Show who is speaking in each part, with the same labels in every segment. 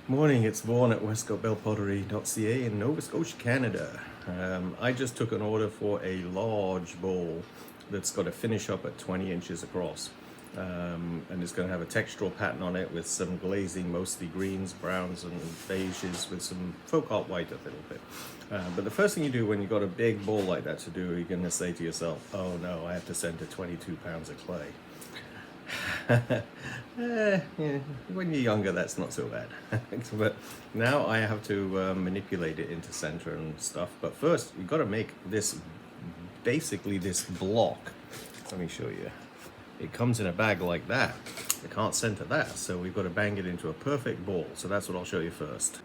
Speaker 1: Morning, it's Vaughan at westcottbellpottery.ca in Nova Scotia, Canada. I just took an order for a large bowl that's got a finish up at 20 inches across. And it's going to have a textural pattern on it with some glazing, mostly greens, browns, and beiges with some folk art white a little bit. But the first thing you do when you've got a big bowl like that to do, you're going to say to yourself, oh no, I have to send to 22 pounds of clay. Yeah, when you're younger, that's not so bad. But now I have to manipulate it into center and stuff. But first, you've got to make this, basically this block. Let me show you. It comes in a bag like that. I can't center that, so we've got to bang it into a perfect ball. So that's what I'll show you first.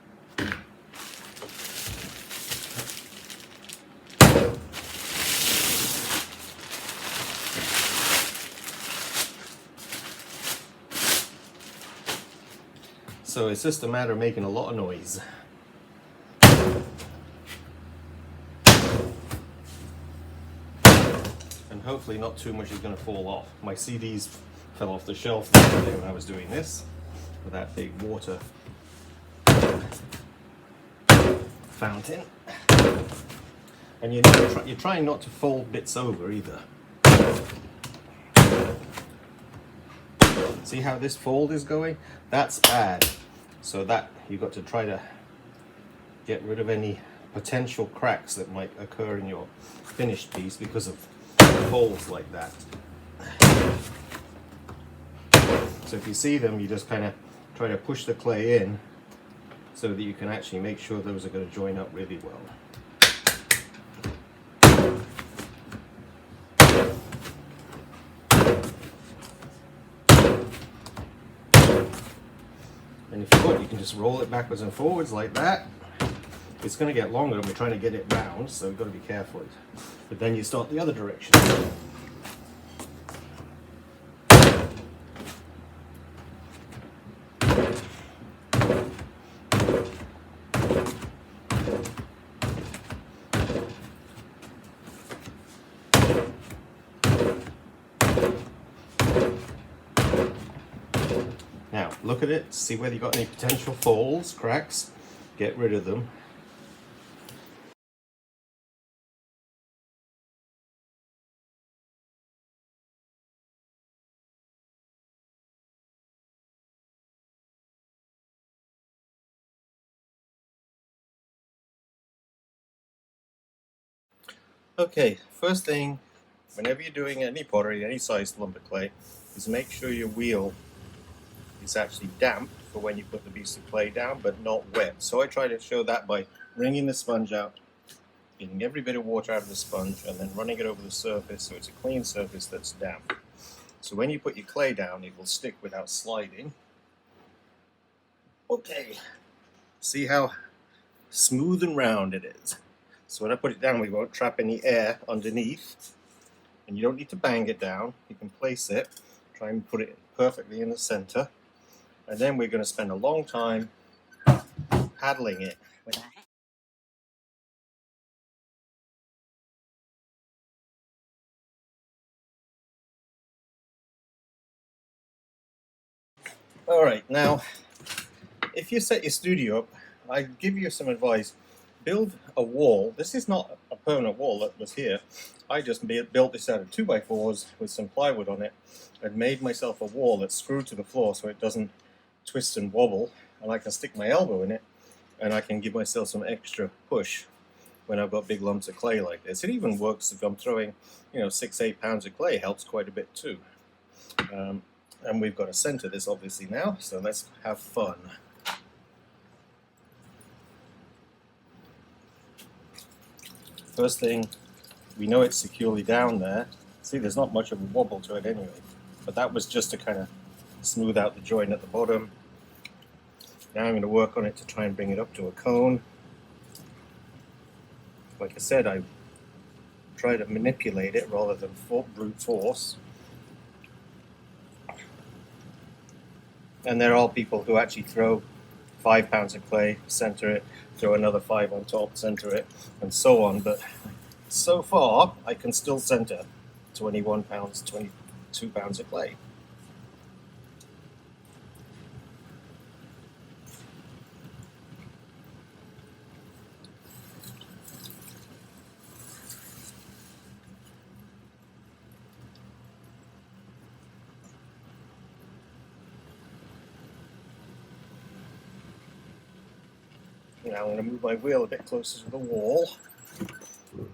Speaker 1: So it's just a matter of making a lot of noise. And hopefully not too much is going to fall off. My CDs fell off the shelf the other day when I was doing this with that big water fountain. And you're trying not to fold bits over either. See how this fold is going? That's bad. So that you've got to try to get rid of any potential cracks that might occur in your finished piece because of folds like that. So if you see them, you just kind of try to push the clay in so that you can actually make sure those are going to join up really well. And if you want, you can just roll it backwards and forwards like that. It's going to get longer and we're trying to get it round, so we've got to be careful. But then you start the other direction. Now, look at it, see whether you've got any potential folds, cracks, get rid of them. Okay, first thing, whenever you're doing any pottery, any size lump of clay, is make sure your wheel is actually damp for when you put the piece of clay down, but not wet. So I try to show that by wringing the sponge out, getting every bit of water out of the sponge, and then running it over the surface so it's a clean surface that's damp. So when you put your clay down, it will stick without sliding. Okay, see how smooth and round it is. So when I put it down, we won't trap any air underneath. And you don't need to bang it down. You can place it, try and put it perfectly in the center. And then we're going to spend a long time paddling it. Alright, now, if you set your studio up, I give you some advice. Build a wall. This is not a permanent wall that was here. I just built this out of 2x4s with some plywood on it and made myself a wall that's screwed to the floor so it doesn't twist and wobble, and I can stick my elbow in it and I can give myself some extra push when I've got big lumps of clay like this. It even works if I'm throwing, 6-8 pounds of clay, helps quite a bit too. And we've got to center this obviously now, so let's have fun. First thing, we know it's securely down there. See, there's not much of a wobble to it anyway, but that was just to kind of smooth out the joint at the bottom. Now I'm going to work on it to try and bring it up to a cone. Like I said, I try to manipulate it rather than brute force. And there are people who actually throw 5 pounds of clay, center it, throw another 5 on top, center it, and so on. But so far, I can still center 21 pounds, 22 pounds of clay. Now I'm going to move my wheel a bit closer to the wall,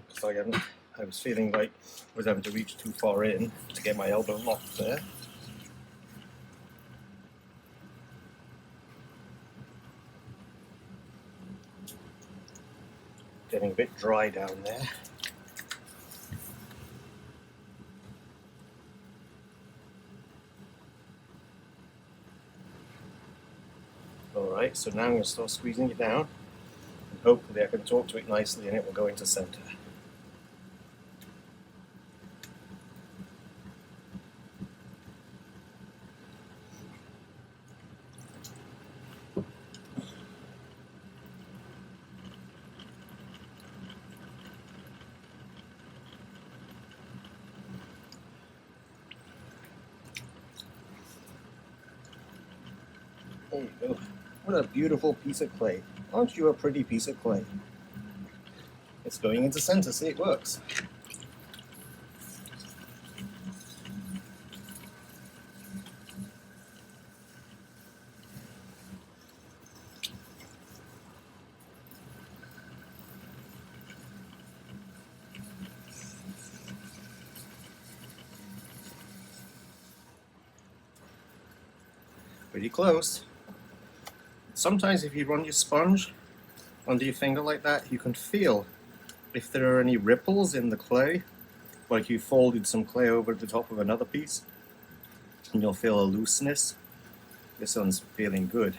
Speaker 1: because I was feeling like I was having to reach too far in to get my elbow locked there. Getting a bit dry down there. Alright, so now I'm going to start squeezing it down, and hopefully I can talk to it nicely and it will go into center. There you go. What a beautiful piece of clay. Aren't you a pretty piece of clay? It's going into center, see, it works. Pretty close. Sometimes if you run your sponge under your finger like that, you can feel if there are any ripples in the clay, like you folded some clay over the top of another piece, and you'll feel a looseness. This one's feeling good.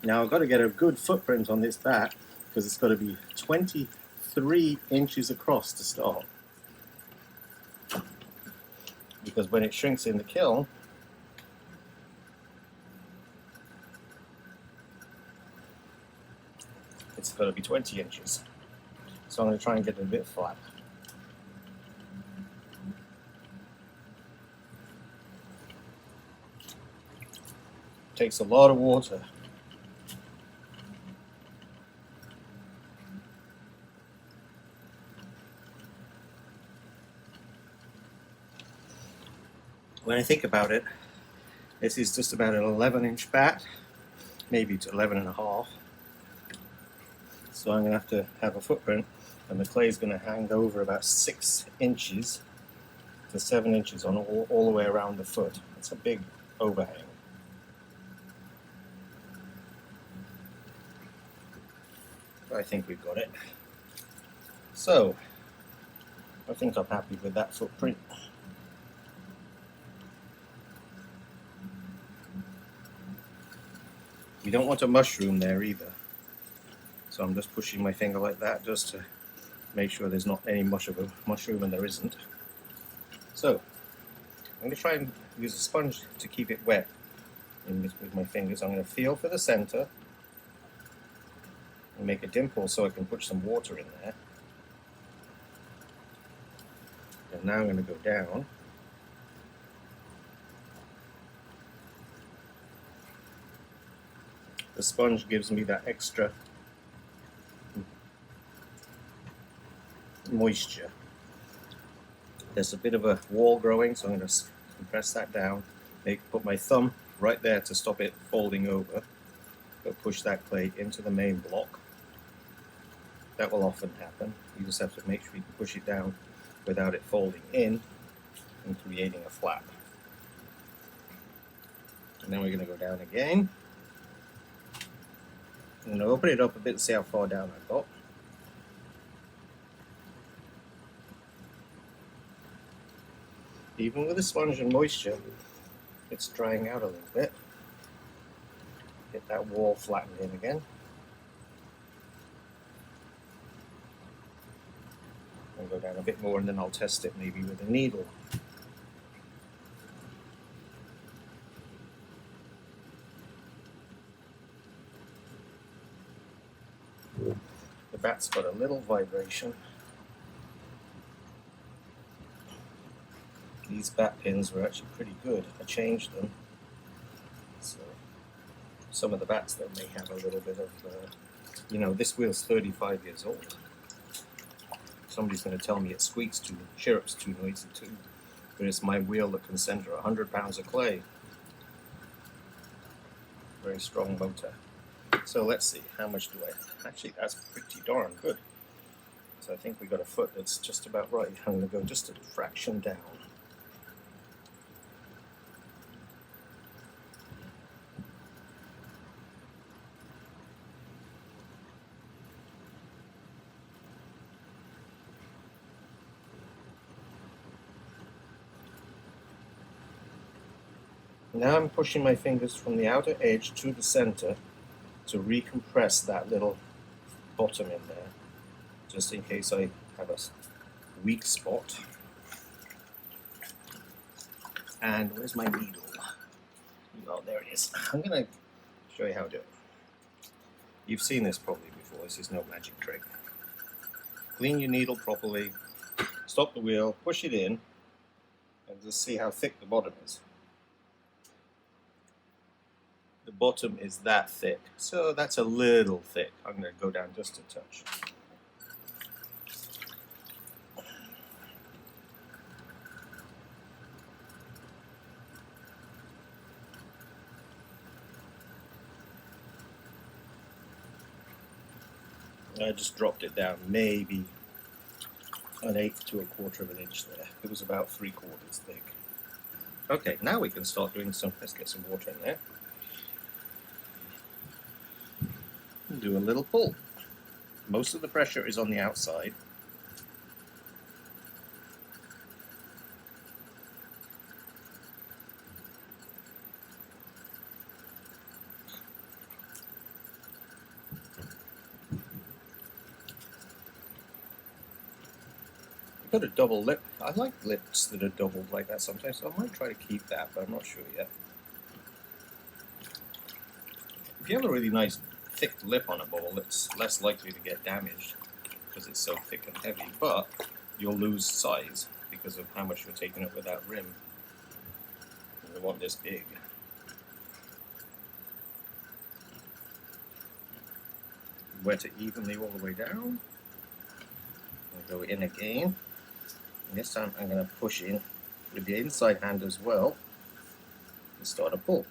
Speaker 1: Now I've got to get a good footprint on this bat, because it's got to be 23 inches across to start. Because when it shrinks in the kiln, it's got to be 20 inches. So I'm going to try and get it a bit flat. Takes a lot of water. When I think about it, this is just about an 11-inch bat, maybe to 11.5. So I'm going to have a footprint, and the clay is going to hang over about 6 inches to 7 inches on all the way around the foot. It's a big overhang. I think we've got it. So, I think I'm happy with that footprint. You don't want a mushroom there either. So I'm just pushing my finger like that just to make sure there's not any much of a mushroom, and there isn't. So, I'm going to try and use a sponge to keep it wet with my fingers. I'm going to feel for the center and make a dimple so I can put some water in there. And now I'm going to go down. The sponge gives me that extra moisture. There's a bit of a wall growing, so I'm going to compress that down, put my thumb right there to stop it folding over. Go push that clay into the main block. That will often happen. You just have to make sure you can push it down without it folding in and creating a flap. And then we're going to go down again. I'm going to open it up a bit and see how far down I've got. Even with the sponge and moisture, it's drying out a little bit. Get that wall flattened in again. I'll go down a bit more and then I'll test it maybe with a needle. The bat's got a little vibration. These bat pins were actually pretty good. I changed them. So some of the bats that may have a little bit of, this wheel's 35 years old. Somebody's going to tell me it squeaks too, chirrups too noisy too. But it's my wheel that can center 100 pounds of clay. very strong motor. So let's see, how much do I have? Actually, that's pretty darn good. So I think we got a foot that's just about right. I'm going to go just a fraction down. Now I'm pushing my fingers from the outer edge to the center to recompress that little bottom in there, just in case I have a weak spot. And where's my needle? Oh, there it is. I'm going to show you how to do it. You've seen this probably before. This is no magic trick. Clean your needle properly, stop the wheel, push it in, and just see how thick the bottom is. The bottom is that thick, so that's a little thick. I'm going to go down just a touch. I just dropped it down maybe 1/8 to 1/4 of an inch there. It was about 3/4 thick. Okay, now we can start doing some, let's get some water in there. And do a little pull. Most of the pressure is on the outside. Got a double lip. I like lips that are doubled like that sometimes, so I might try to keep that, but I'm not sure yet. If you have a really nice thick lip on a bowl, it's less likely to get damaged because it's so thick and heavy, but you'll lose size because of how much you're taking up with that rim. You want this big. Wet it evenly all the way down. And go in again. And this time I'm going to push in with the inside hand as well and start a pull.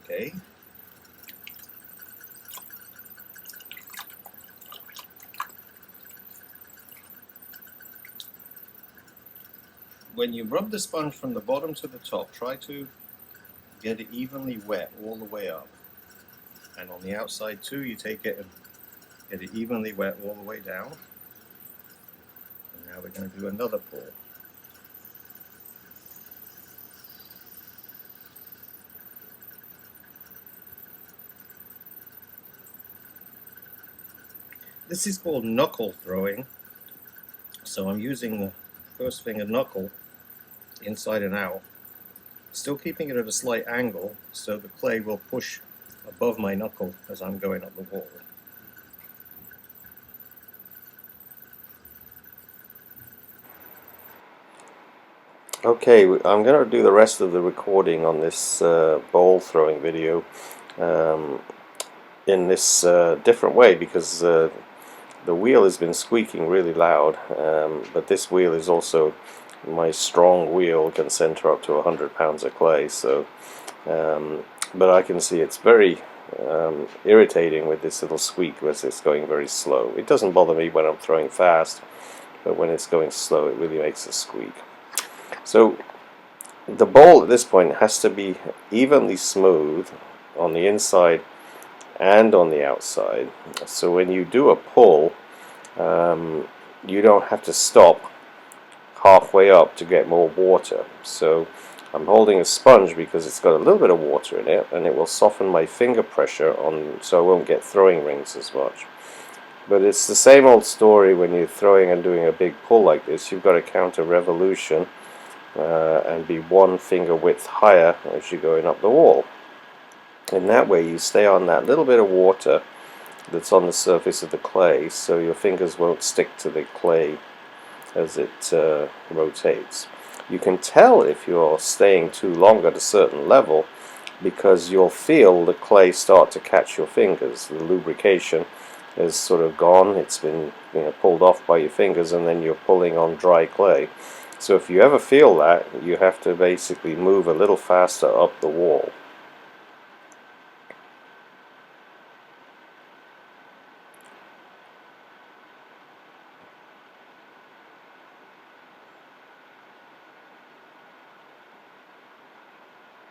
Speaker 1: Okay. When you rub the sponge from the bottom to the top, try to get it evenly wet all the way up. And on the outside too, you take it and get it evenly wet all the way down. And now we're going to do another pull. This is called knuckle throwing. So I'm using the first finger knuckle inside and out, still keeping it at a slight angle so the clay will push above my knuckle as I'm going up the wall. Okay, I'm going to do the rest of the recording on this bowl throwing video in this different way because the wheel has been squeaking really loud, but this wheel is also my strong wheel, can center up to 100 pounds of clay, so but I can see it's very irritating with this little squeak as it's going very slow. It doesn't bother me when I'm throwing fast, but when it's going slow it really makes a squeak. So the bowl at this point has to be evenly smooth on the inside and on the outside, so when you do a pull you don't have to stop halfway up to get more water. So I'm holding a sponge because it's got a little bit of water in it and it will soften my finger pressure on, so I won't get throwing rings as much. But it's the same old story when you're throwing and doing a big pull like this. You've got to count a revolution and be 1 finger width higher as you're going up the wall. In that way you stay on that little bit of water that's on the surface of the clay, so your fingers won't stick to the clay as it rotates.
Speaker 2: You can tell if you're staying too long at a certain level because you'll feel the clay start to catch your fingers. The lubrication is sort of gone, it's been pulled off by your fingers, and then you're pulling on dry clay. So if you ever feel that, you have to basically move a little faster up the wall.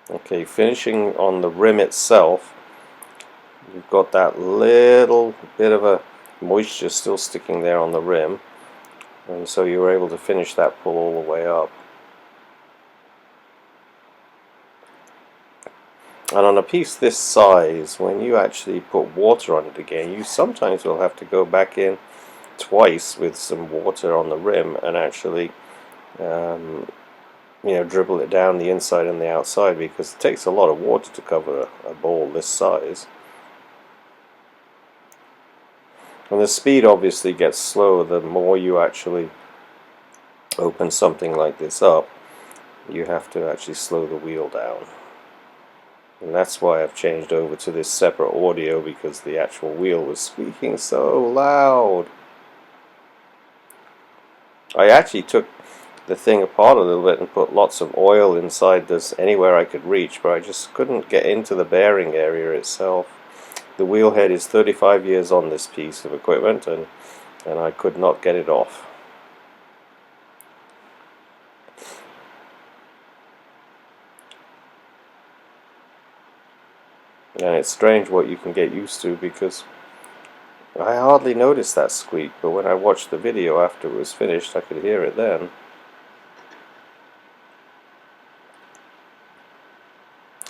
Speaker 2: Okay, finishing on the rim itself, you've got that little bit of a moisture still sticking there on the rim, and so you were able to finish that pull all the way up. And on a piece this size, when you actually put water on it again, you sometimes will have to go back in twice with some water on the rim and actually dribble it down the inside and the outside, because it takes a lot of water to cover a bowl this size. And the speed obviously gets slower the more you actually open something like this up. You have to actually slow the wheel down. And that's why I've changed over to this separate audio, because the actual wheel was squeaking so loud. I actually took the thing apart a little bit and put lots of oil inside this anywhere I could reach, but I just couldn't get into the bearing area itself. The wheel head is 35 years on this piece of equipment, and I could not get it off. And it's strange what you can get used to, because I hardly noticed that squeak, but when I watched the video after it was finished, I could hear it then.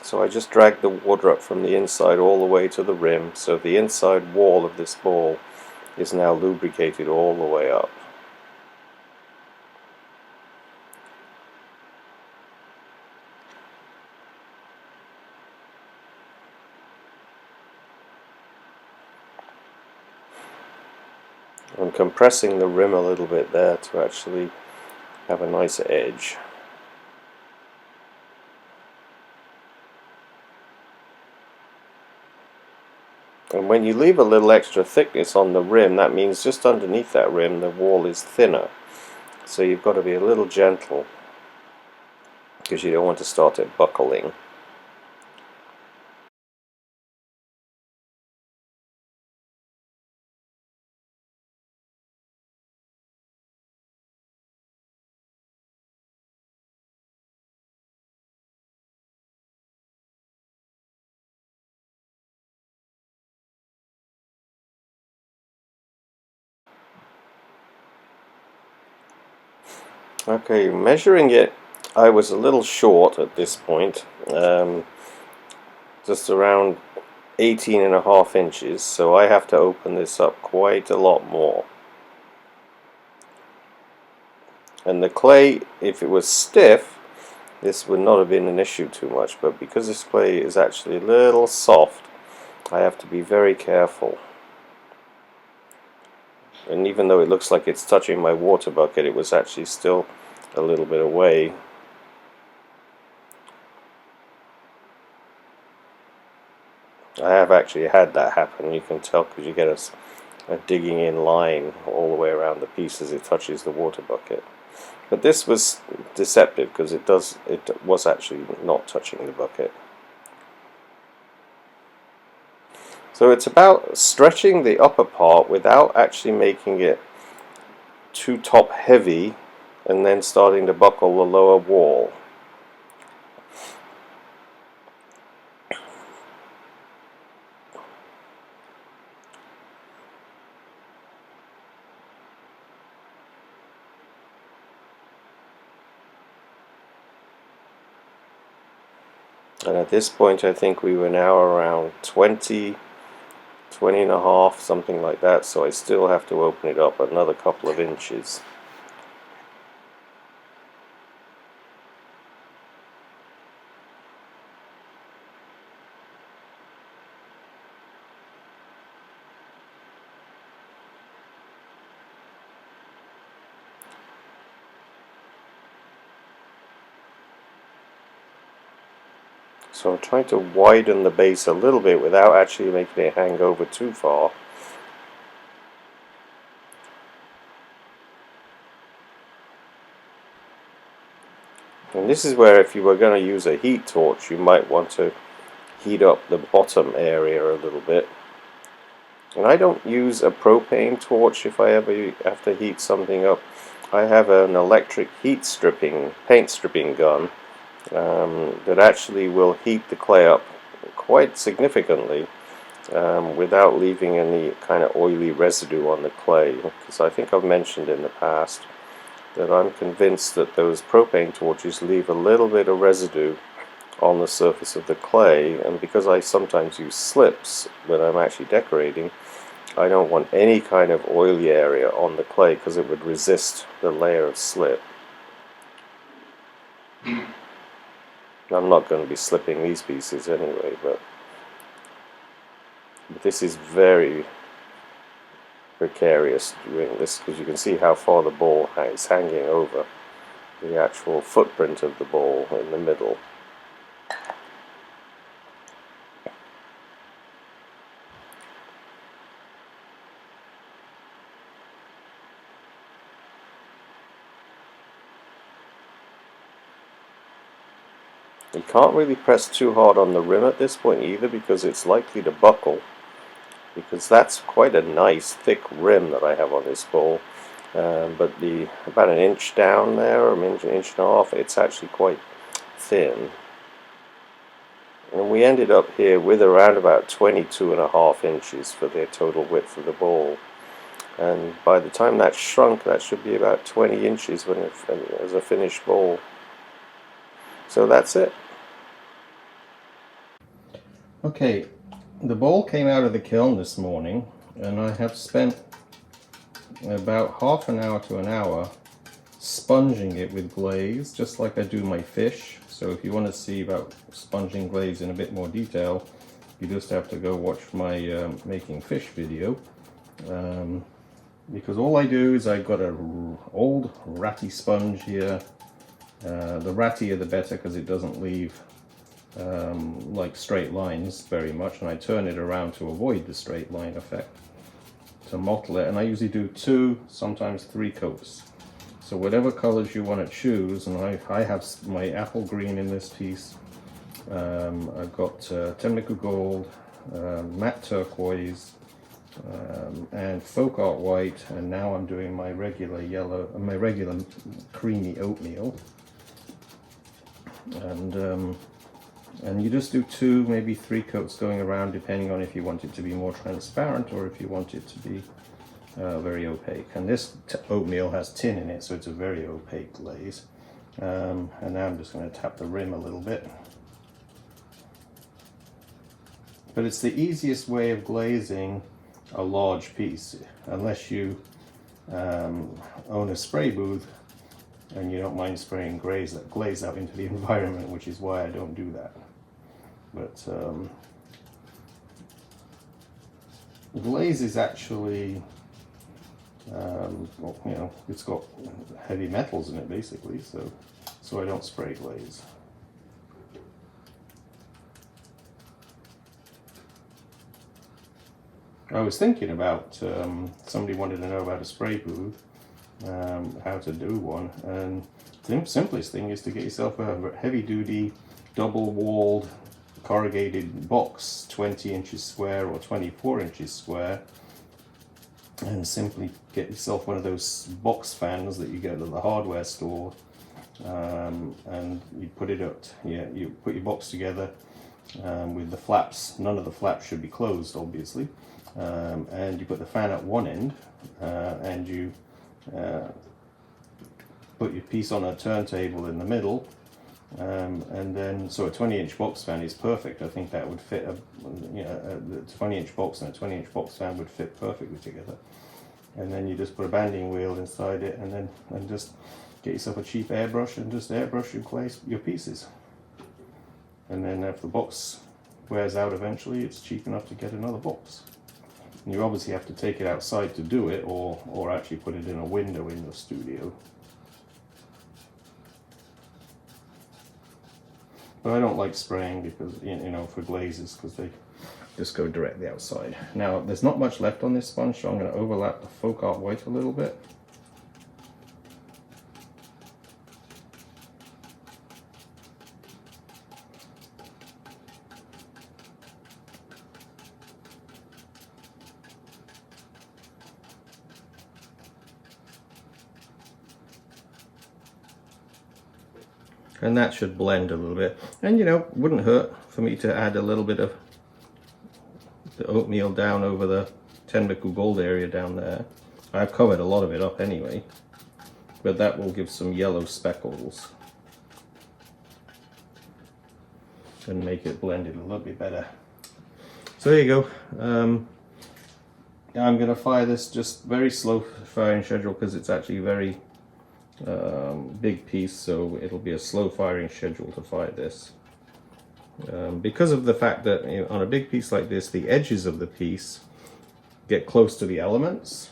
Speaker 2: So I just dragged the water up from the inside all the way to the rim, so the inside wall of this ball is now lubricated all the way up. I'm compressing the rim a little bit there to actually have a nice edge. And when you leave a little extra thickness on the rim, that means just underneath that rim the wall is thinner. So you've got to be a little gentle, because you don't want to start it buckling. Okay, measuring it, I was a little short at this point, just around 18.5 inches, so I have to open this up quite a lot more. And the clay, if it was stiff, this would not have been an issue too much, but because this clay is actually a little soft, I have to be very careful. And even though it looks like it's touching my water bucket, it was actually still a little bit away. I have actually had that happen. You can tell because you get a digging in line all the way around the piece as it touches the water bucket. But this was deceptive, because it was actually not touching the bucket. So it's about stretching the upper part without actually making it too top heavy, and then starting to buckle the lower wall. And at this point I think we were now around 20 and a half, something like that, so I still have to open it up another couple of inches. So I'm trying to widen the base a little bit without actually making it hang over too far. And this is where, if you were going to use a heat torch, you might want to heat up the bottom area a little bit. And I don't use a propane torch if I ever have to heat something up. I have an electric paint stripping gun that actually will heat the clay up quite significantly without leaving any kind of oily residue on the clay. Because I think I've mentioned in the past that I'm convinced that those propane torches leave a little bit of residue on the surface of the clay, and because I sometimes use slips when I'm actually decorating, I don't want any kind of oily area on the clay because it would resist the layer of slip. I'm not going to be slipping these pieces anyway, but this is very precarious doing this, because you can see how far the ball is hanging over the actual footprint of the ball in the middle. You can't really press too hard on the rim at this point either, because it's likely to buckle, because that's quite a nice thick rim that I have on this ball. But about an inch down there, or an inch and a half, it's actually quite thin. And we ended up here with around about 22.5 inches for the total width of the ball. And by the time that's shrunk, that should be about 20 inches as a finished ball. So that's it.
Speaker 1: Okay, the ball came out of the kiln this morning, and I have spent about half an hour to an hour sponging it with glaze, just like I do my fish. So if you want to see about sponging glaze in a bit more detail, you just have to go watch my making fish video. Because all I do is I've got an old ratty sponge here. The rattier the better, because it doesn't leave like straight lines very much, and I turn it around to avoid the straight line effect, to mottle it. And I usually do 2, sometimes 3 coats. So whatever colors you want to choose, and I have my apple green in this piece. I've got Temnico gold, matte turquoise, and folk art white, and now I'm doing my regular yellow, my regular creamy oatmeal. And you just do 2, maybe 3 coats going around, depending on if you want it to be more transparent or if you want it to be very opaque. And this oatmeal has tin in it, so it's a very opaque glaze. And now I'm just going to tap the rim a little bit. But it's the easiest way of glazing a large piece, unless you own a spray booth and you don't mind spraying glaze out into the environment, which is why I don't do that. But glaze is actually, well, you know, it's got heavy metals in it basically, so I don't spray glaze. I was thinking about, somebody wanted to know about a spray booth, how to do one, and the simplest thing is to get yourself a heavy-duty, double-walled, corrugated box, 20 inches square or 24 inches square, and simply get yourself one of those box fans that you get at the hardware store, and you put it up. Yeah, you put your box together with the flaps. None of the flaps should be closed, obviously. And you put the fan at one end, and you put your piece on a turntable in the middle, and then, so a 20-inch box fan is perfect. I think that would fit a 20-inch box, and a 20-inch box fan would fit perfectly together. And then you just put a banding wheel inside it, and just get yourself a cheap airbrush and just airbrush your pieces. And then if the box wears out eventually, it's cheap enough to get another box. And you obviously have to take it outside to do it, or actually put it in a window in the studio. But I don't like spraying because, you know, for glazes, because they just go directly outside. Now, there's not much left on this sponge, so I'm going to overlap the folk art white a little bit. And that should blend a little bit. And you know, wouldn't hurt for me to add a little bit of the oatmeal down over the Tenbaku Gold area down there. I've covered a lot of it up anyway, but that will give some yellow speckles and make it blended a little bit better. So there you go. I'm going to fire this just very slow firing schedule because it's actually very big piece, so it'll be a slow firing schedule to fire this. Because of the fact that, you know, on a big piece like this, the edges of the piece get close to the elements,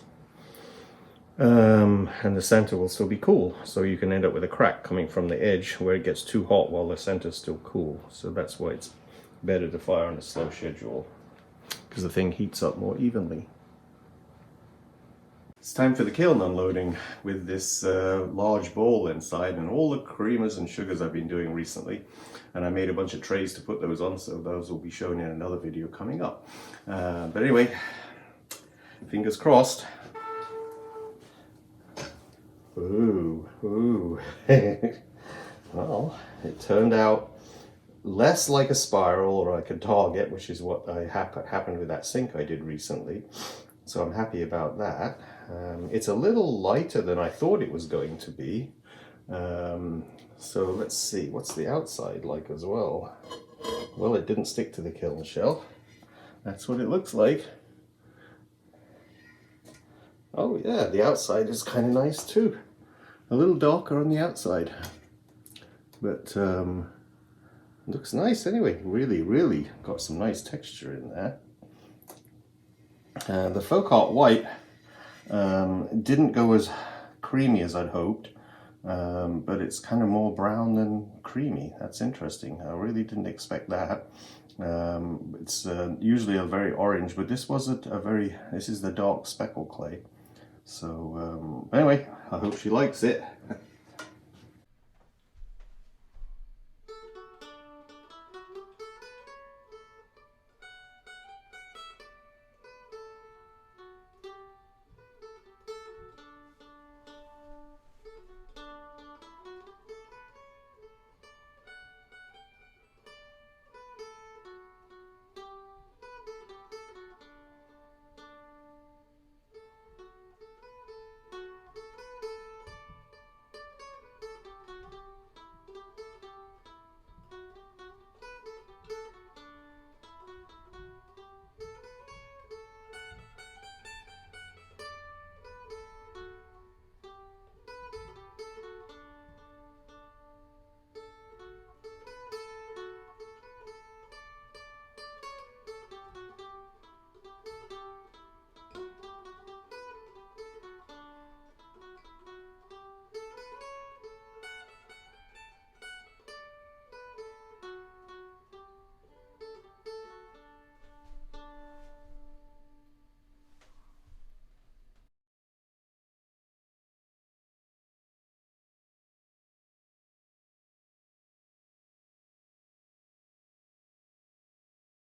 Speaker 1: and the center will still be cool, so you can end up with a crack coming from the edge where it gets too hot while the center's still cool. So that's why it's better to fire on a slow schedule, because the thing heats up more evenly. It's time for the kiln unloading with this large bowl inside and all the creamers and sugars I've been doing recently. And I made a bunch of trays to put those on, so those will be shown in another video coming up. But anyway, fingers crossed. Ooh, ooh. Well, it turned out less like a spiral or like a target, which is what happened with that sink I did recently. So I'm happy about that. It's a little lighter than I thought it was going to be. So let's see, what's the outside like as well? Well, it didn't stick to the kiln shell. That's what it looks like. Oh yeah, the outside is kind of nice too. A little darker on the outside. But looks nice anyway. Really got some nice texture in there. The folk art white didn't go as creamy as I'd hoped, but it's kind of more brown than creamy. That's interesting. I really didn't expect that. It's usually a very orange, but this wasn't a very, this is the dark speckle clay. So anyway, I hope she likes it.